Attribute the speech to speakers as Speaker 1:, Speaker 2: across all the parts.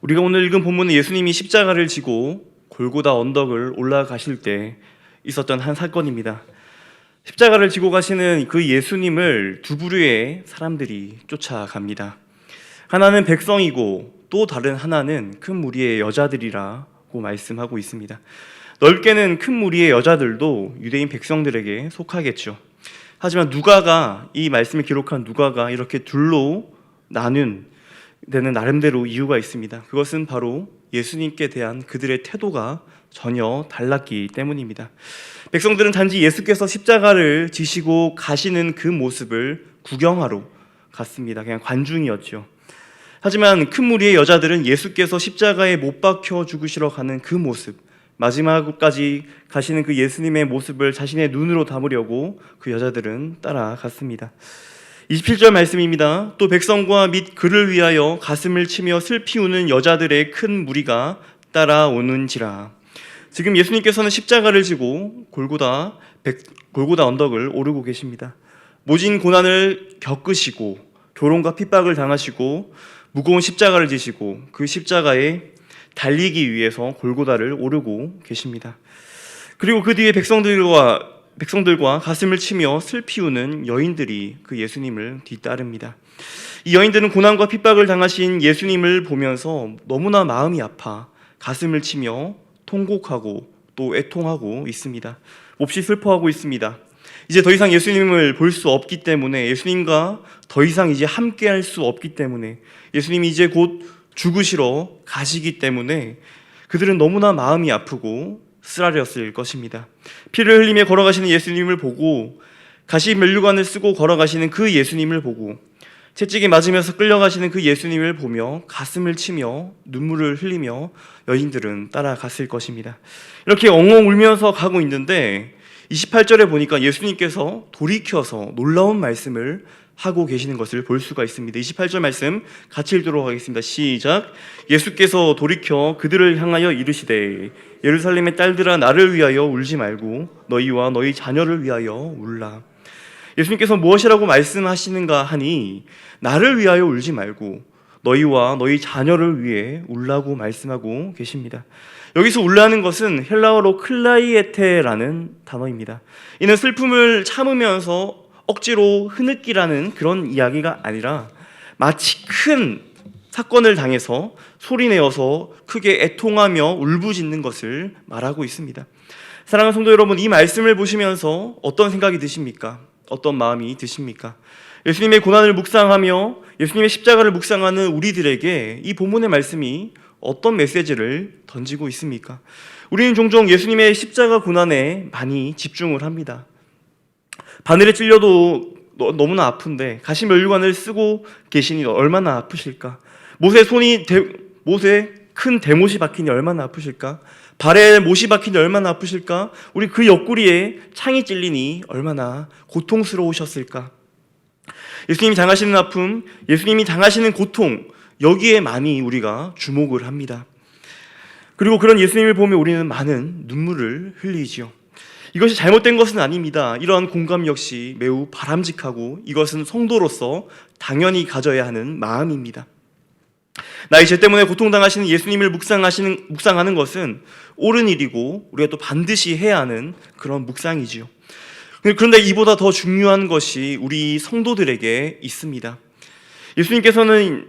Speaker 1: 우리가 오늘 읽은 본문은 예수님이 십자가를 지고 골고다 언덕을 올라가실 때 있었던 한 사건입니다. 십자가를 지고 가시는 그 예수님을 두 부류의 사람들이 쫓아갑니다. 하나는 백성이고 또 다른 하나는 큰 무리의 여자들이라고 말씀하고 있습니다. 넓게는 큰 무리의 여자들도 유대인 백성들에게 속하겠죠. 하지만 누가가, 이 말씀을 기록한 누가가 이렇게 둘로 나눈 데는 나름대로 이유가 있습니다. 그것은 바로 예수님께 대한 그들의 태도가 전혀 달랐기 때문입니다. 백성들은 단지 예수께서 십자가를 지시고 가시는 그 모습을 구경하러 갔습니다. 그냥 관중이었죠. 하지만 큰 무리의 여자들은 예수께서 십자가에 못 박혀 죽으시러 가는 그 모습, 마지막까지 가시는 그 예수님의 모습을 자신의 눈으로 담으려고 그 여자들은 따라갔습니다. 27절 말씀입니다. 또 백성과 및 그를 위하여 가슴을 치며 슬피 우는 여자들의 큰 무리가 따라오는지라. 지금 예수님께서는 십자가를 지고 골고다 언덕을 오르고 계십니다. 모진 고난을 겪으시고 조롱과 핍박을 당하시고 무거운 십자가를 지시고 그 십자가에 달리기 위해서 골고다를 오르고 계십니다. 그리고 그 뒤에 백성들과 가슴을 치며 슬피 우는 여인들이 그 예수님을 뒤따릅니다. 이 여인들은 고난과 핍박을 당하신 예수님을 보면서 너무나 마음이 아파 가슴을 치며 통곡하고 또 애통하고 있습니다. 몹시 슬퍼하고 있습니다. 이제 더 이상 예수님을 볼 수 없기 때문에, 예수님과 더 이상 이제 함께할 수 없기 때문에, 예수님이 이제 곧 죽으시러 가시기 때문에 그들은 너무나 마음이 아프고 쓰라렸을 것입니다. 피를 흘리며 걸어가시는 예수님을 보고, 가시 면류관을 쓰고 걸어가시는 그 예수님을 보고, 채찍에 맞으면서 끌려가시는 그 예수님을 보며 가슴을 치며 눈물을 흘리며 여인들은 따라갔을 것입니다. 이렇게 엉엉 울면서 가고 있는데 28절에 보니까 예수님께서 돌이켜서 놀라운 말씀을 하고 계시는 것을 볼 수가 있습니다. 28절 말씀 같이 읽도록 하겠습니다. 시작. 예수께서 돌이켜 그들을 향하여 이르시되 예루살렘의 딸들아, 나를 위하여 울지 말고 너희와 너희 자녀를 위하여 울라. 예수님께서 무엇이라고 말씀하시는가 하니 나를 위하여 울지 말고 너희와 너희 자녀를 위해 울라고 말씀하고 계십니다. 여기서 울라는 것은 헬라어로 클라이에테라는 단어입니다. 이는 슬픔을 참으면서 억지로 흐느끼라는 그런 이야기가 아니라 마치 큰 사건을 당해서 소리내어서 크게 애통하며 울부짖는 것을 말하고 있습니다. 사랑하는 성도 여러분, 이 말씀을 보시면서 어떤 생각이 드십니까? 어떤 마음이 드십니까? 예수님의 고난을 묵상하며 예수님의 십자가를 묵상하는 우리들에게 이 본문의 말씀이 어떤 메시지를 던지고 있습니까? 우리는 종종 예수님의 십자가 고난에 많이 집중을 합니다. 바늘에 찔려도 너무나 아픈데 가시 면류관을 쓰고 계시니 얼마나 아프실까? 못에 큰 대못이 박히니 얼마나 아프실까? 발에 못이 박히니 얼마나 아프실까? 우리 그 옆구리에 창이 찔리니 얼마나 고통스러우셨을까? 예수님이 당하시는 아픔, 예수님이 당하시는 고통, 여기에 많이 우리가 주목을 합니다. 그리고 그런 예수님을 보며 우리는 많은 눈물을 흘리지요. 이것이 잘못된 것은 아닙니다. 이러한 공감 역시 매우 바람직하고 이것은 성도로서 당연히 가져야 하는 마음입니다. 나의 죄 때문에 고통당하시는 예수님을 묵상하는 것은 옳은 일이고 우리가 또 반드시 해야 하는 그런 묵상이지요. 그런데 이보다 더 중요한 것이 우리 성도들에게 있습니다. 예수님께서는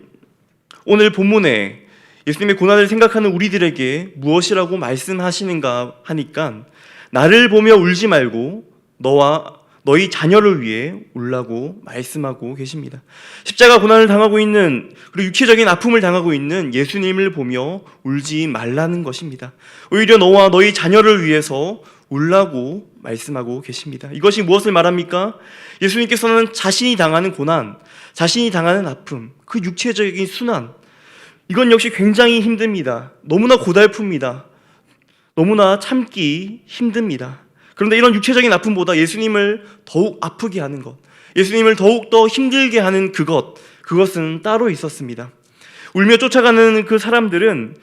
Speaker 1: 오늘 본문에 예수님의 고난을 생각하는 우리들에게 무엇이라고 말씀하시는가 하니까 나를 보며 울지 말고 너희 자녀를 위해 울라고 말씀하고 계십니다. 십자가 고난을 당하고 있는, 그리고 육체적인 아픔을 당하고 있는 예수님을 보며 울지 말라는 것입니다. 오히려 너와 너희 자녀를 위해서 울라고 말씀하고 계십니다. 이것이 무엇을 말합니까? 예수님께서는 자신이 당하는 고난, 자신이 당하는 아픔, 그 육체적인 순환, 이건 역시 굉장히 힘듭니다. 너무나 고달픕니다. 너무나 참기 힘듭니다. 그런데 이런 육체적인 아픔보다 예수님을 더욱 아프게 하는 것, 예수님을 더욱더 힘들게 하는 그것은 따로 있었습니다. 울며 쫓아가는 그 사람들은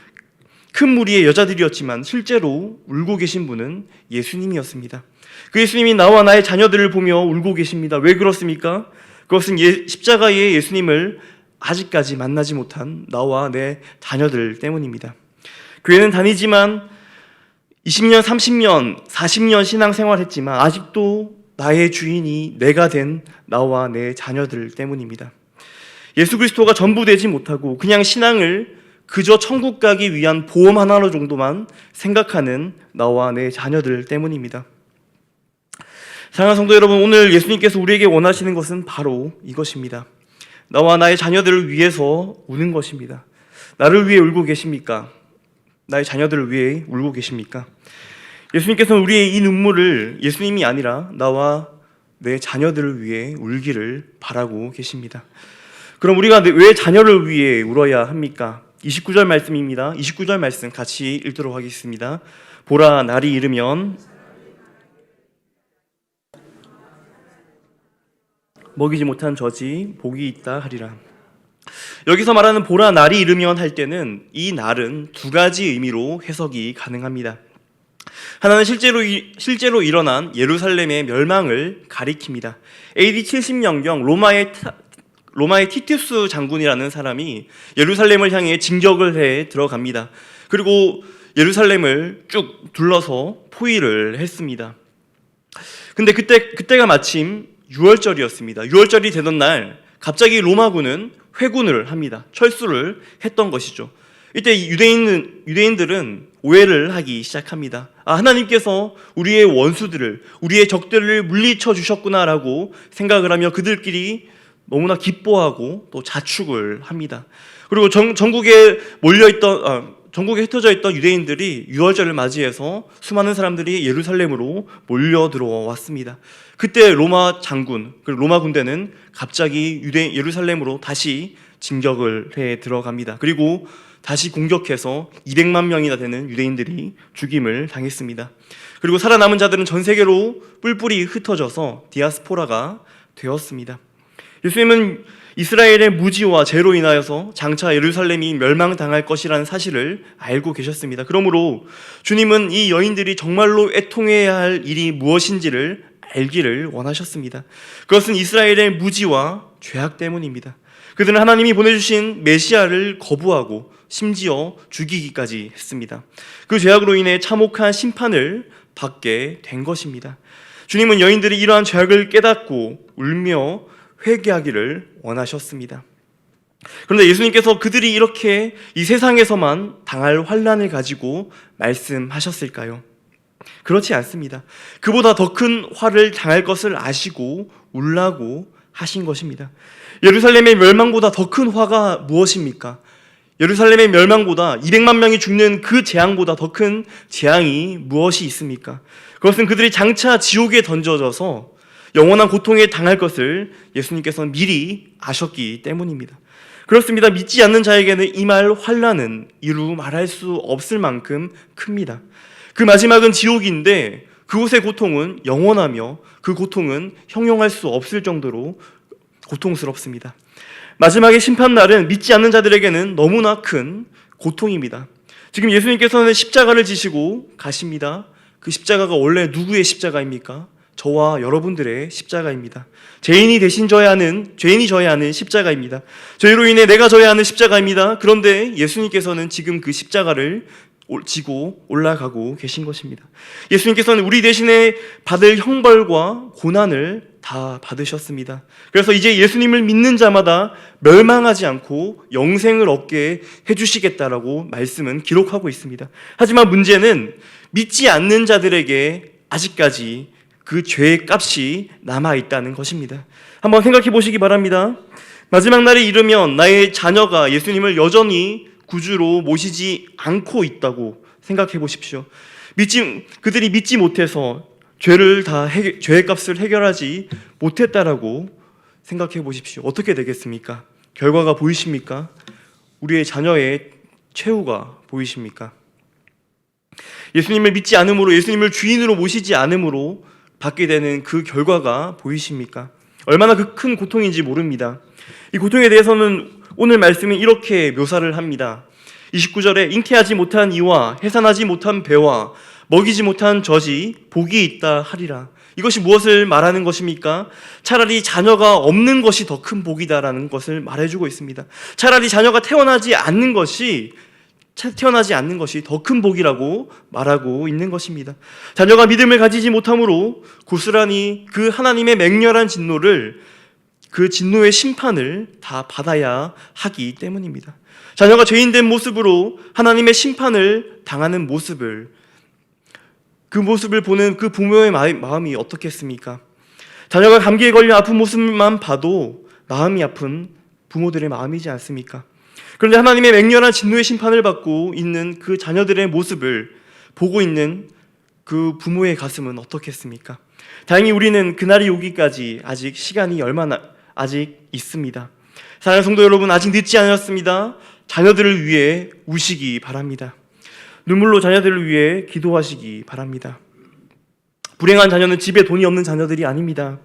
Speaker 1: 큰 무리의 여자들이었지만 실제로 울고 계신 분은 예수님이었습니다. 그 예수님이 나와 나의 자녀들을 보며 울고 계십니다. 왜 그렇습니까? 그것은 십자가의 예수님을 아직까지 만나지 못한 나와 내 자녀들 때문입니다. 교회는 다니지만 20년, 30년, 40년 신앙생활했지만 아직도 나의 주인이 내가 된 나와 내 자녀들 때문입니다. 예수 그리스도가 전부 되지 못하고 그냥 신앙을 그저 천국 가기 위한 보험 하나 정도만 생각하는 나와 내 자녀들 때문입니다. 사랑하는 성도 여러분, 오늘 예수님께서 우리에게 원하시는 것은 바로 이것입니다. 나와 나의 자녀들을 위해서 우는 것입니다. 나를 위해 울고 계십니까? 나의 자녀들을 위해 울고 계십니까? 예수님께서는 우리의 이 눈물을 예수님이 아니라 나와 내 자녀들을 위해 울기를 바라고 계십니다. 그럼 우리가 왜 자녀를 위해 울어야 합니까? 29절 말씀입니다. 29절 말씀 같이 읽도록 하겠습니다. 보라, 날이 이르면 먹이지 못한 저지 복이 있다 하리라. 여기서 말하는 보라, 날이 이르면 할 때는 이 날은 두 가지 의미로 해석이 가능합니다. 하나는 실제로 일어난 예루살렘의 멸망을 가리킵니다. AD 70년경 로마의 티투스 장군이라는 사람이 예루살렘을 향해 진격을 해 들어갑니다. 그리고 예루살렘을 쭉 둘러서 포위를 했습니다. 근데 그때가 마침 6월절이었습니다. 6월절이 되던 날 갑자기 로마군은 회군을 합니다. 철수를 했던 것이죠. 이때 유대인들은 오해를 하기 시작합니다. 하나님께서 우리의 원수들을, 우리의 적들을 물리쳐 주셨구나라고 생각을 하며 그들끼리 너무나 기뻐하고 또 자축을 합니다. 그리고 전국에 흩어져 있던 유대인들이 유월절을 맞이해서 수많은 사람들이 예루살렘으로 몰려 들어왔습니다. 그때 로마 장군, 그리고 로마 군대는 갑자기 예루살렘으로 다시 진격을 해 들어갑니다. 그리고 다시 공격해서 200만 명이나 되는 유대인들이 죽임을 당했습니다. 그리고 살아남은 자들은 전 세계로 뿔뿔이 흩어져서 디아스포라가 되었습니다. 예수님은 이스라엘의 무지와 죄로 인하여서 장차 예루살렘이 멸망당할 것이라는 사실을 알고 계셨습니다. 그러므로 주님은 이 여인들이 정말로 애통해야 할 일이 무엇인지를 알기를 원하셨습니다. 그것은 이스라엘의 무지와 죄악 때문입니다. 그들은 하나님이 보내주신 메시아를 거부하고 심지어 죽이기까지 했습니다. 그 죄악으로 인해 참혹한 심판을 받게 된 것입니다. 주님은 여인들이 이러한 죄악을 깨닫고 울며 회개하기를 원하셨습니다. 그런데 예수님께서 그들이 이렇게 이 세상에서만 당할 환난을 가지고 말씀하셨을까요? 그렇지 않습니다. 그보다 더 큰 화를 당할 것을 아시고 울라고 하신 것입니다. 예루살렘의 멸망보다 더 큰 화가 무엇입니까? 예루살렘의 멸망보다 200만 명이 죽는 그 재앙보다 더 큰 재앙이 무엇이 있습니까? 그것은 그들이 장차 지옥에 던져져서 영원한 고통에 당할 것을 예수님께서는 미리 아셨기 때문입니다. 그렇습니다. 믿지 않는 자에게는 이 말 환난은 이루 말할 수 없을 만큼 큽니다. 그 마지막은 지옥인데 그곳의 고통은 영원하며 그 고통은 형용할 수 없을 정도로 고통스럽습니다. 마지막의 심판날은 믿지 않는 자들에게는 너무나 큰 고통입니다. 지금 예수님께서는 십자가를 지시고 가십니다. 그 십자가가 원래 누구의 십자가입니까? 저와 여러분들의 십자가입니다. 죄인이 져야 하는 십자가입니다. 죄로 인해 내가 져야 하는 십자가입니다. 그런데 예수님께서는 지금 그 십자가를 지고 올라가고 계신 것입니다. 예수님께서는 우리 대신에 받을 형벌과 고난을 다 받으셨습니다. 그래서 이제 예수님을 믿는 자마다 멸망하지 않고 영생을 얻게 해주시겠다라고 말씀은 기록하고 있습니다. 하지만 문제는 믿지 않는 자들에게 아직까지 그 죄의 값이 남아있다는 것입니다. 한번 생각해 보시기 바랍니다. 마지막 날이 이르면 나의 자녀가 예수님을 여전히 구주로 모시지 않고 있다고 생각해 보십시오. 그들이 믿지 못해서 죄의 값을 해결하지 못했다라고 생각해 보십시오. 어떻게 되겠습니까? 결과가 보이십니까? 우리의 자녀의 최후가 보이십니까? 예수님을 믿지 않음으로, 예수님을 주인으로 모시지 않음으로 받게 되는 그 결과가 보이십니까? 얼마나 그 큰 고통인지 모릅니다. 이 고통에 대해서는 오늘 말씀은 이렇게 묘사를 합니다. 29절에 잉태하지 못한 이와 해산하지 못한 배와 먹이지 못한 젖이 복이 있다 하리라. 이것이 무엇을 말하는 것입니까? 차라리 자녀가 없는 것이 더 큰 복이다라는 것을 말해주고 있습니다. 차라리 자녀가 태어나지 않는 것이 더 큰 복이라고 말하고 있는 것입니다. 자녀가 믿음을 가지지 못함으로 고스란히 그 하나님의 맹렬한 진노를, 그 진노의 심판을 다 받아야 하기 때문입니다. 자녀가 죄인된 모습으로 하나님의 심판을 당하는 그 모습을 보는 그 부모의 마음이 어떻겠습니까? 자녀가 감기에 걸려 아픈 모습만 봐도 마음이 아픈 부모들의 마음이지 않습니까? 그런데 하나님의 맹렬한 진노의 심판을 받고 있는 그 자녀들의 모습을 보고 있는 그 부모의 가슴은 어떻겠습니까? 다행히 우리는 그날이 오기까지 아직 시간이 아직 있습니다. 사랑하는 성도 여러분, 아직 늦지 않았습니다. 자녀들을 위해 우시기 바랍니다. 눈물로 자녀들을 위해 기도하시기 바랍니다. 불행한 자녀는 집에 돈이 없는 자녀들이 아닙니다.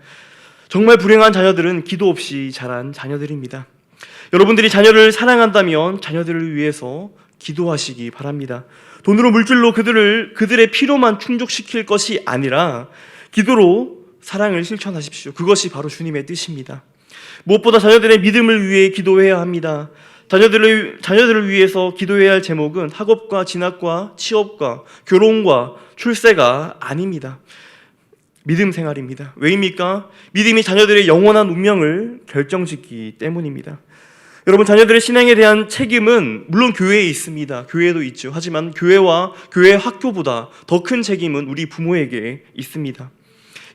Speaker 1: 정말 불행한 자녀들은 기도 없이 자란 자녀들입니다. 여러분들이 자녀를 사랑한다면 자녀들을 위해서 기도하시기 바랍니다. 돈으로 물질로 그들의 필요만 충족시킬 것이 아니라 기도로 사랑을 실천하십시오. 그것이 바로 주님의 뜻입니다. 무엇보다 자녀들의 믿음을 위해 기도해야 합니다. 자녀들을 위해서 기도해야 할 제목은 학업과 진학과 취업과 결혼과 출세가 아닙니다. 믿음 생활입니다. 왜입니까? 믿음이 자녀들의 영원한 운명을 결정짓기 때문입니다. 여러분, 자녀들의 신앙에 대한 책임은 물론 교회에 있습니다. 교회도 있죠. 하지만 교회와 교회 학교보다 더 큰 책임은 우리 부모에게 있습니다.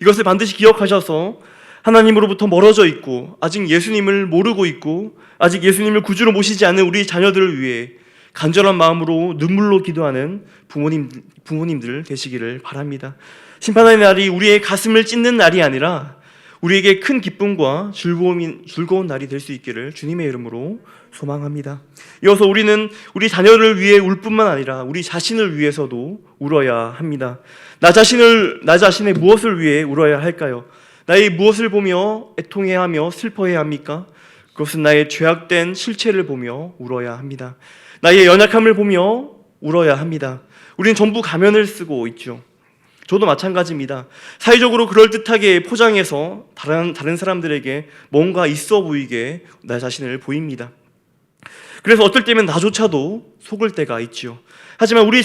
Speaker 1: 이것을 반드시 기억하셔서 하나님으로부터 멀어져 있고 아직 예수님을 모르고 있고 아직 예수님을 구주로 모시지 않는 우리 자녀들을 위해 간절한 마음으로 눈물로 기도하는 부모님들 되시기를 바랍니다. 심판의 날이 우리의 가슴을 찢는 날이 아니라 우리에게 큰 기쁨과 즐거운 날이 될 수 있기를 주님의 이름으로 소망합니다. 이어서 우리는 우리 자녀를 위해 울 뿐만 아니라 우리 자신을 위해서도 울어야 합니다. 나 자신의 무엇을 위해 울어야 할까요? 나의 무엇을 보며 애통해야 하며 슬퍼해야 합니까? 그것은 나의 죄악된 실체를 보며 울어야 합니다. 나의 연약함을 보며 울어야 합니다. 우리는 전부 가면을 쓰고 있죠. 저도 마찬가지입니다. 사회적으로 그럴듯하게 포장해서 다른 사람들에게 뭔가 있어 보이게 나 자신을 보입니다. 그래서 어떨 때면 나조차도 속을 때가 있죠. 하지만 우리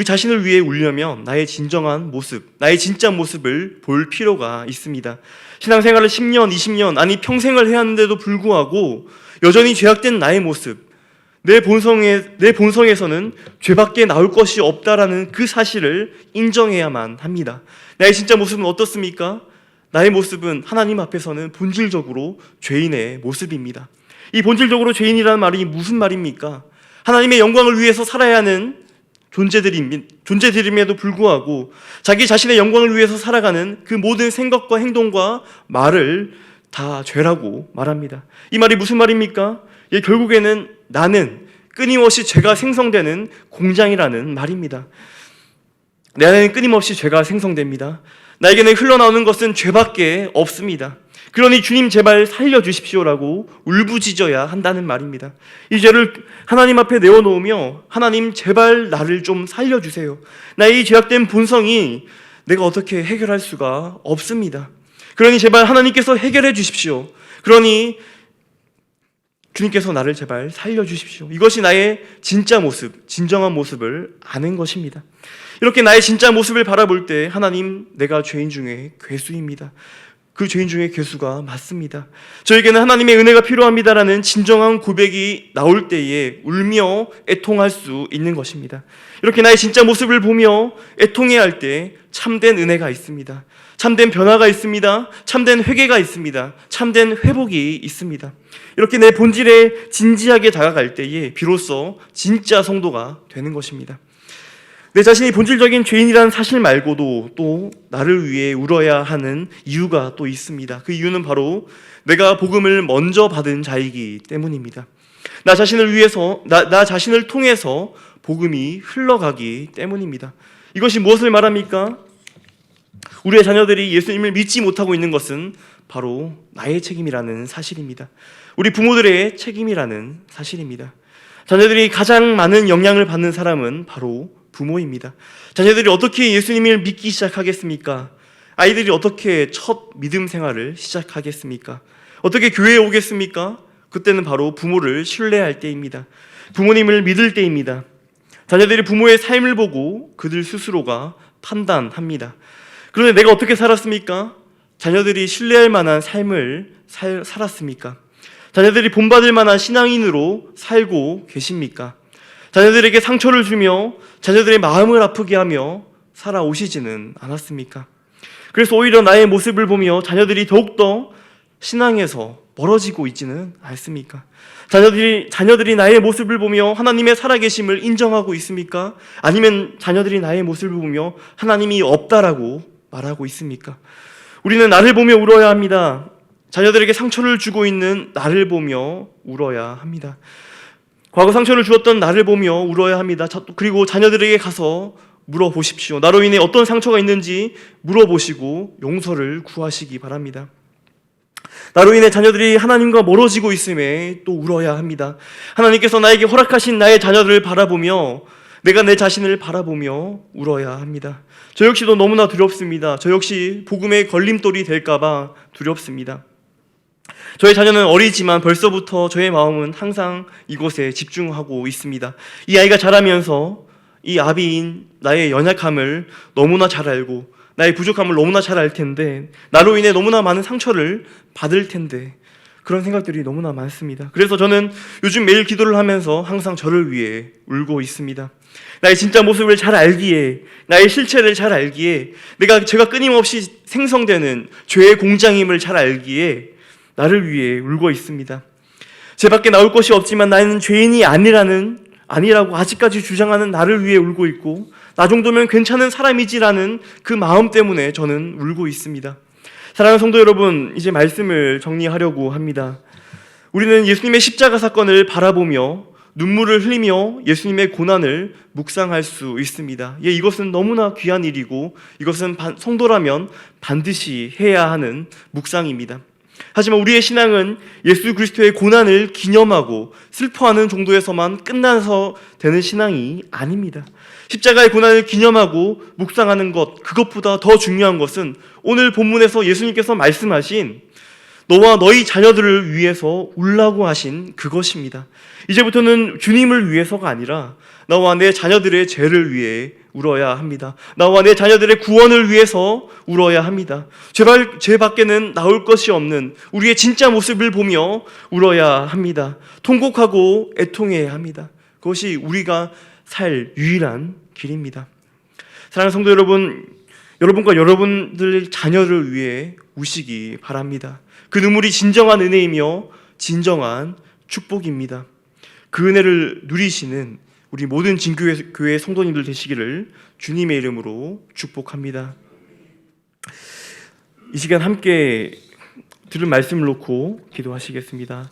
Speaker 1: 자신을 위해 울려면 나의 진정한 모습, 나의 진짜 모습을 볼 필요가 있습니다. 신앙생활을 10년, 20년, 아니 평생을 해왔는데도 불구하고 여전히 죄악된 나의 모습, 내 본성에서는 죄밖에 나올 것이 없다라는 그 사실을 인정해야만 합니다. 나의 진짜 모습은 어떻습니까? 나의 모습은 하나님 앞에서는 본질적으로 죄인의 모습입니다. 이 본질적으로 죄인이라는 말이 무슨 말입니까? 하나님의 영광을 위해서 살아야 하는 존재들임에도 불구하고 자기 자신의 영광을 위해서 살아가는 그 모든 생각과 행동과 말을 다 죄라고 말합니다. 이 말이 무슨 말입니까? 결국에는 나는 끊임없이 죄가 생성되는 공장이라는 말입니다. 내 안에는 끊임없이 죄가 생성됩니다. 나에게는 흘러나오는 것은 죄밖에 없습니다. 그러니 주님 제발 살려주십시오라고 울부짖어야 한다는 말입니다. 이 죄를 하나님 앞에 내어놓으며 하나님 제발 나를 좀 살려주세요. 나의 이 죄악된 본성이 내가 어떻게 해결할 수가 없습니다. 그러니 제발 하나님께서 해결해 주십시오. 그러니 주님께서 나를 제발 살려주십시오. 이것이 나의 진짜 모습, 진정한 모습을 아는 것입니다. 이렇게 나의 진짜 모습을 바라볼 때 하나님, 내가 죄인 중에 괴수입니다. 그 죄인 중에 괴수가 맞습니다. 저에게는 하나님의 은혜가 필요합니다라는 진정한 고백이 나올 때에 울며 애통할 수 있는 것입니다. 이렇게 나의 진짜 모습을 보며 애통해야 할 때 참된 은혜가 있습니다. 참된 변화가 있습니다. 참된 회개가 있습니다. 참된 회복이 있습니다. 이렇게 내 본질에 진지하게 다가갈 때에 비로소 진짜 성도가 되는 것입니다. 내 자신이 본질적인 죄인이라는 사실 말고도 또 나를 위해 울어야 하는 이유가 또 있습니다. 그 이유는 바로 내가 복음을 먼저 받은 자이기 때문입니다. 나 자신을 통해서 복음이 흘러가기 때문입니다. 이것이 무엇을 말합니까? 우리의 자녀들이 예수님을 믿지 못하고 있는 것은 바로 나의 책임이라는 사실입니다. 우리 부모들의 책임이라는 사실입니다. 자녀들이 가장 많은 영향을 받는 사람은 바로 부모입니다. 자녀들이 어떻게 예수님을 믿기 시작하겠습니까? 아이들이 어떻게 첫 믿음 생활을 시작하겠습니까? 어떻게 교회에 오겠습니까? 그때는 바로 부모를 신뢰할 때입니다. 부모님을 믿을 때입니다. 자녀들이 부모의 삶을 보고 그들 스스로가 판단합니다. 그런데 내가 어떻게 살았습니까? 자녀들이 신뢰할 만한 삶을 살았습니까? 자녀들이 본받을 만한 신앙인으로 살고 계십니까? 자녀들에게 상처를 주며 자녀들의 마음을 아프게 하며 살아오시지는 않았습니까? 그래서 오히려 나의 모습을 보며 자녀들이 더욱더 신앙에서 멀어지고 있지는 않습니까? 자녀들이 나의 모습을 보며 하나님의 살아계심을 인정하고 있습니까? 아니면 자녀들이 나의 모습을 보며 하나님이 없다라고 말하고 있습니까? 우리는 나를 보며 울어야 합니다. 자녀들에게 상처를 주고 있는 나를 보며 울어야 합니다. 과거 상처를 주었던 나를 보며 울어야 합니다. 그리고 자녀들에게 가서 물어보십시오. 나로 인해 어떤 상처가 있는지 물어보시고 용서를 구하시기 바랍니다. 나로 인해 자녀들이 하나님과 멀어지고 있음에 또 울어야 합니다. 하나님께서 나에게 허락하신 나의 자녀들을 바라보며 내가 내 자신을 바라보며 울어야 합니다. 저 역시도 너무나 두렵습니다. 저 역시 복음의 걸림돌이 될까봐 두렵습니다. 저의 자녀는 어리지만 벌써부터 저의 마음은 항상 이곳에 집중하고 있습니다. 이 아이가 자라면서 이 아비인 나의 연약함을 너무나 잘 알고 나의 부족함을 너무나 잘 알 텐데 나로 인해 너무나 많은 상처를 받을 텐데 그런 생각들이 너무나 많습니다. 그래서 저는 요즘 매일 기도를 하면서 항상 저를 위해 울고 있습니다. 나의 진짜 모습을 잘 알기에, 나의 실체를 잘 알기에, 제가 끊임없이 생성되는 죄의 공장임을 잘 알기에 나를 위해 울고 있습니다. 제 밖에 나올 것이 없지만 나는 죄인이 아니라고 아직까지 주장하는 나를 위해 울고 있고 나 정도면 괜찮은 사람이지라는 그 마음 때문에 저는 울고 있습니다. 사랑하는 성도 여러분, 이제 말씀을 정리하려고 합니다. 우리는 예수님의 십자가 사건을 바라보며 눈물을 흘리며 예수님의 고난을 묵상할 수 있습니다. 이것은 너무나 귀한 일이고 이것은 성도라면 반드시 해야 하는 묵상입니다. 하지만 우리의 신앙은 예수 그리스도의 고난을 기념하고 슬퍼하는 정도에서만 끝나서 되는 신앙이 아닙니다. 십자가의 고난을 기념하고 묵상하는 것, 그것보다 더 중요한 것은 오늘 본문에서 예수님께서 말씀하신 너와 너희 자녀들을 위해서 울라고 하신 그것입니다. 이제부터는 주님을 위해서가 아니라 나와 내 자녀들의 죄를 위해 울어야 합니다. 나와 내 자녀들의 구원을 위해서 울어야 합니다. 죄 밖에는 나올 것이 없는 우리의 진짜 모습을 보며 울어야 합니다. 통곡하고 애통해야 합니다. 그것이 우리가 살 유일한 길입니다. 사랑하는 성도 여러분, 여러분과 여러분들 자녀를 위해 우시기 바랍니다. 그 눈물이 진정한 은혜이며 진정한 축복입니다. 그 은혜를 누리시는 우리 모든 진교회 성도님들 되시기를 주님의 이름으로 축복합니다. 이 시간 함께 들은 말씀을 놓고 기도하시겠습니다.